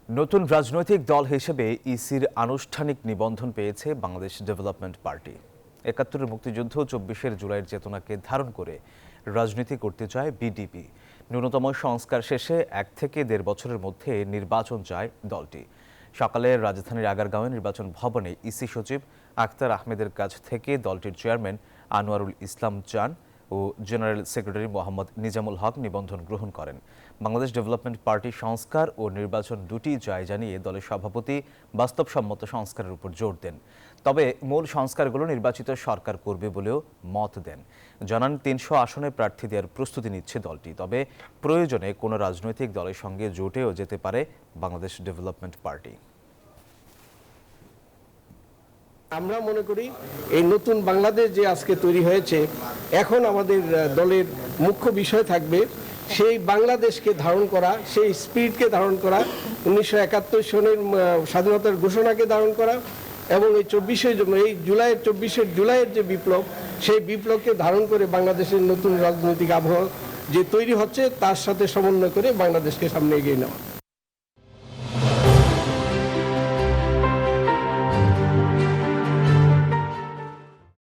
নতুন রাজনৈতিক দল হিসেবে ইসির আনুষ্ঠানিক নিবন্ধন পেয়েছে বাংলাদেশ ডেভেলপমেন্ট পার্টি। ৭১-এর মুক্তিযুদ্ধ, ২৪শে জুলাইয়ের চেতনাকে ধারণ করে রাজনীতি করতে চায় বিডিপি। ন্যূনতম সংস্কার শেষে ১ থেকে ১.৫ বছরের মধ্যে নির্বাচন চায় দলটি। সকালে রাজধানীর আগারগাঁওয়ে নির্বাচন ভবনে ইসি সচিব আখতার আহমেদের কাছ থেকে দলটির চেয়ারম্যান আনোয়ারুল ইসলাম চান ও জেনারেল সেক্রেটারি মোহাম্মদ নিজামুল হক নিবন্ধন গ্রহণ করেন। বাংলাদেশ ডেভেলপমেন্ট পার্টি সংস্কার ও নির্বাচন দুটি চায় জানিয়ে দলের সভাপতি বাস্তবসম্মত সংস্কারের উপর জোর দেন। তবে মূল সংস্কারগুলো নির্বাচিত সরকার করবে বলেও মত দেন। জানান ৩০০ আসনে প্রার্থী দেওয়ার প্রস্তুতি নিচ্ছে দলটি, তবে প্রয়োজনে কোনো রাজনৈতিক দলের সঙ্গে জোটেও যেতে পারে বাংলাদেশ ডেভেলপমেন্ট পার্টি। আমরা মনে করি এই নতুন বাংলাদেশ যে আজকে তৈরি হয়েছে, এখন আমাদের দলের মুখ্য বিষয় থাকবে সেই বাংলাদেশকে ধারণ করা, সেই স্পিরিটকে ধারণ করা, ১৯৭১ সনের স্বাধীনতার ঘোষণাকে ধারণ করা এবং এই ২৪শে জুলাইয়ের যে বিপ্লব, সেই বিপ্লবকে ধারণ করে বাংলাদেশের নতুন রাজনৈতিক আবহাওয়া যে তৈরি হচ্ছে তার সাথে সমন্বয় করে বাংলাদেশকে সামনে এগিয়ে নেওয়া।